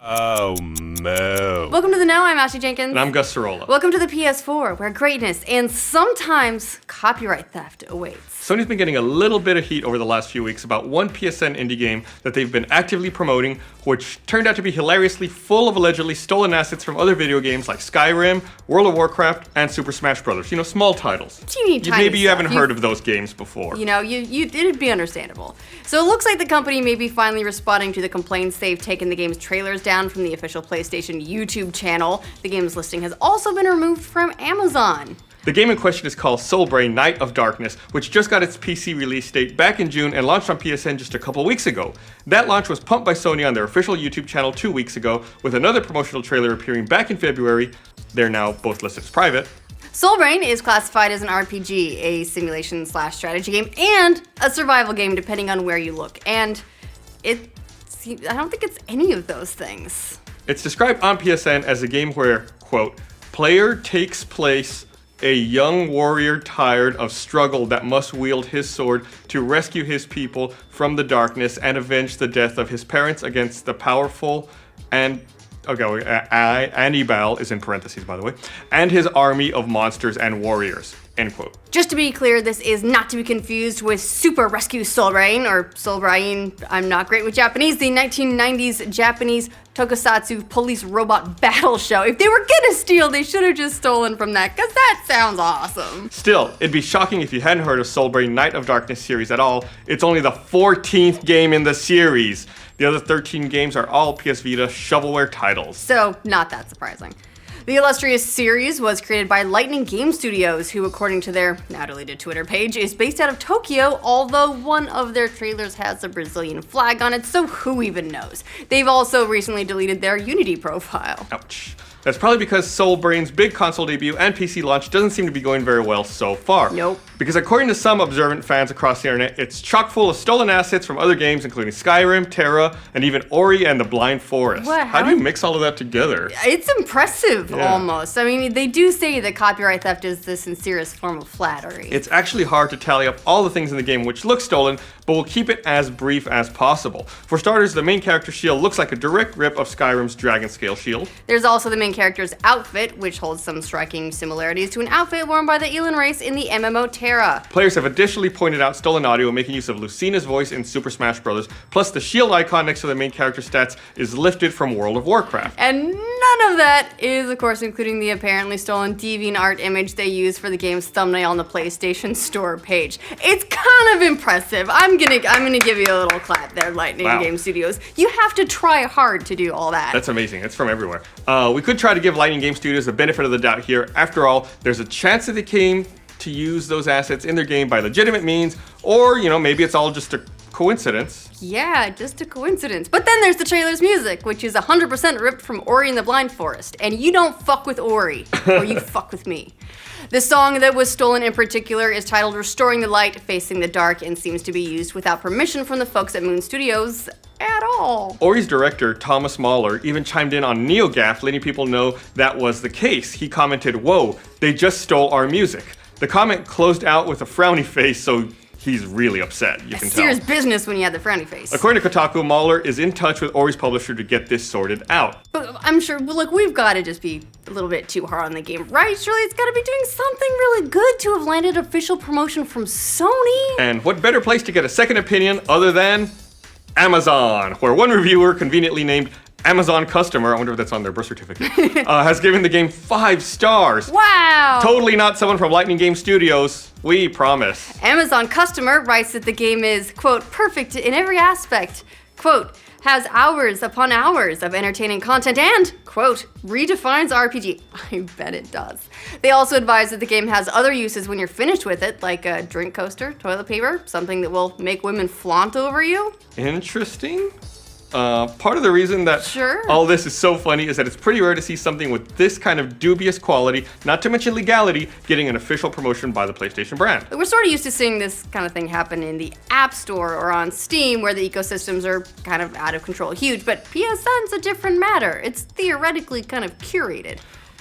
Oh, Mo. Welcome to the Know, I'm Ashley Jenkins. And I'm Gus Sorola. Welcome to the PS4, where greatness and sometimes copyright theft awaits. Sony's been getting a little bit of heat over the last few weeks about one PSN indie game that they've been actively promoting, which turned out to be hilariously full of allegedly stolen assets from other video games like Skyrim, World of Warcraft, and Super Smash Bros. You know, small titles. Maybe you haven't heard of those games before. You know, it'd be understandable. So it looks like the company may be finally responding to the complaints. They've taken the game's trailers down from the official PlayStation YouTube channel. The game's listing has also been removed from Amazon. The game in question is called Solbrain Night of Darkness, which just got its PC release date back in June and launched on PSN just a couple weeks ago. That launch was pumped by Sony on their official YouTube channel 2 weeks ago, with another promotional trailer appearing back in February. They're now both listed as private. Solbrain is classified as an RPG, a simulation/strategy game, and a survival game depending on where you look. And I don't think it's any of those things. It's described on PSN as a game where, quote, player takes place a young warrior tired of struggle that must wield his sword to rescue his people from the darkness and avenge the death of his parents against the powerful and Annibal is in parentheses, by the way, and his army of monsters and warriors, end quote. Just to be clear, this is not to be confused with Super Rescue Solbrain, or Solbrain, I'm not great with Japanese, the 1990s Japanese tokusatsu police robot battle show. If they were gonna steal, they should have just stolen from that, because that sounds awesome. Still, it'd be shocking if you hadn't heard of Solbrain Night of Darkness series at all. It's only the 14th game in the series. The other 13 games are all PS Vita shovelware titles. So, not that surprising. The illustrious series was created by Lightning Game Studios, who, according to their now deleted Twitter page, is based out of Tokyo, although one of their trailers has a Brazilian flag on it, so who even knows? They've also recently deleted their Unity profile. Ouch. That's probably because Solbrain's big console debut and PC launch doesn't seem to be going very well so far. Nope. Because according to some observant fans across the internet, it's chock full of stolen assets from other games, including Skyrim, Terra, and even Ori and the Blind Forest. What? How do you mix all of that together? It's impressive, Yeah. almost. I mean, they do say that copyright theft is the sincerest form of flattery. It's actually hard to tally up all the things in the game which look stolen, but we'll keep it as brief as possible. For starters, the main character's shield looks like a direct rip of Skyrim's dragon scale shield. There's also the main character's outfit, which holds some striking similarities to an outfit worn by the Elan race in the MMO Terra. Players have additionally pointed out stolen audio making use of Lucina's voice in Super Smash Bros. Plus the shield icon next to the main character stats is lifted from World of Warcraft. And none of that is, of course, including the apparently stolen DeviantArt image they used for the game's thumbnail on the PlayStation Store page. It's kind of impressive. I'm gonna give you a little clap there, Lightning Game Studios. You have to try hard to do all that. That's amazing. It's from everywhere. We could try to give Lightning Game Studios the benefit of the doubt here. After all, there's a chance that they came to use those assets in their game by legitimate means, or, you know, maybe it's all just a coincidence. Yeah, just a coincidence. But then there's the trailer's music, which is 100% ripped from Ori and the Blind Forest. And you don't fuck with Ori, or you fuck with me. The song that was stolen in particular is titled Restoring the Light, Facing the Dark, and seems to be used without permission from the folks at Moon Studios at all. Ori's director, Thomas Mahler, even chimed in on NeoGAF, letting people know that was the case. He commented, "Whoa, they just stole our music." The comment closed out with a frowny face, so he's really upset, you can tell. Serious business when you have the frowny face. According to Kotaku, Mahler is in touch with Ori's publisher to get this sorted out. But I'm sure, look, we've got to just be a little bit too hard on the game, right? Surely it's got to be doing something really good to have landed official promotion from Sony. And what better place to get a second opinion other than Amazon, where one reviewer, conveniently named Amazon Customer, I wonder if that's on their birth certificate, has given the game 5 stars. Wow! Totally not someone from Lightning Game Studios, we promise. Amazon Customer writes that the game is, quote, perfect in every aspect, quote, has hours upon hours of entertaining content and, quote, redefines RPG. I bet it does. They also advise that the game has other uses when you're finished with it, like a drink coaster, toilet paper, something that will make women flaunt over you. Interesting. Part of the reason that all this is so funny is that it's pretty rare to see something with this kind of dubious quality, not to mention legality, getting an official promotion by the PlayStation brand. We're sort of used to seeing this kind of thing happen in the App Store or on Steam, where the ecosystems are kind of out of control, huge, but PSN's a different matter. It's theoretically kind of curated.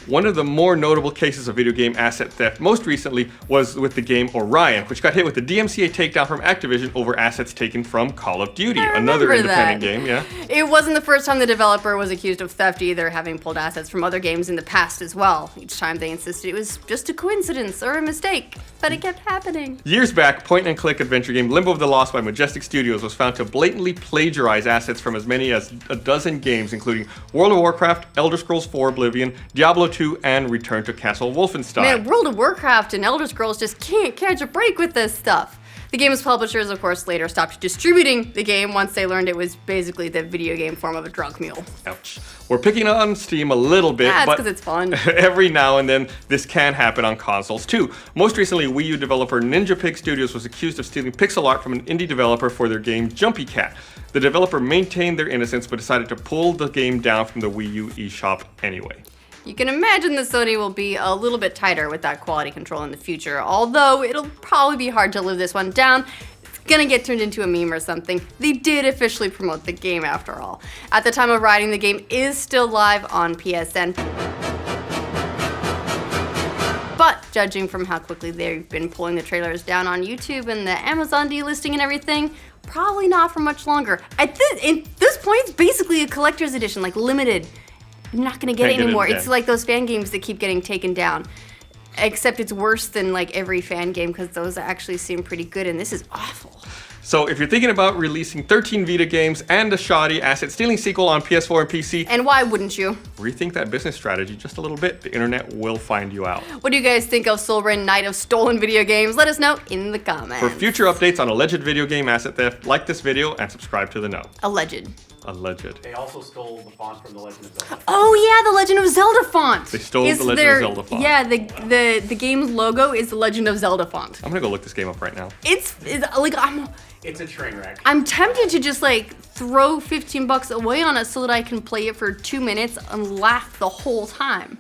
One of the more notable cases of video game asset theft most recently was with the game Orion, which got hit with the DMCA takedown from Activision over assets taken from Call of Duty, another independent game, yeah. It wasn't the first time the developer was accused of theft either, having pulled assets from other games in the past as well. Each time they insisted it was just a coincidence or a mistake, but it kept happening. Years back, point-and-click adventure game Limbo of the Lost by Majestic Studios was found to blatantly plagiarize assets from as many as a dozen games, including World of Warcraft, Elder Scrolls IV Oblivion, Diablo 2, and Return to Castle Wolfenstein. Man, World of Warcraft and Elder Scrolls just can't catch a break with this stuff. The game's publishers, of course, later stopped distributing the game once they learned it was basically the video game form of a drug mule. Ouch. We're picking on Steam a little bit, Yeah, it's but because it's fun. every now and then this can happen on consoles too. Most recently, Wii U developer Ninja Pig Studios was accused of stealing pixel art from an indie developer for their game Jumpy Cat. The developer maintained their innocence but decided to pull the game down from the Wii U eShop anyway. You can imagine that Sony will be a little bit tighter with that quality control in the future, although it'll probably be hard to live this one down. It's gonna get turned into a meme or something. They did officially promote the game after all. At the time of writing, the game is still live on PSN. But judging from how quickly they've been pulling the trailers down on YouTube and the Amazon delisting and everything, probably not for much longer. At this point, it's basically a collector's edition, like limited. You're not gonna get it anymore. It's like those fan games that keep getting taken down. Except it's worse than like every fan game because those actually seem pretty good and this is awful. So if you're thinking about releasing 13 Vita games and a shoddy asset stealing sequel on PS4 and PC, and why wouldn't you? Rethink that business strategy just a little bit. The internet will find you out. What do you guys think of Solbrain Night of Stolen Video Games? Let us know in the comments. For future updates on alleged video game asset theft, like this video and subscribe to The Know. Alleged. They also stole the font from The Legend of Zelda. Oh yeah, the Legend of Zelda font. They stole the Legend of Zelda font. Yeah, the game's logo is the Legend of Zelda font. I'm gonna go look this game up right now. It's like It's a train wreck. I'm tempted to just like throw $15 away on it so that I can play it for 2 minutes and laugh the whole time.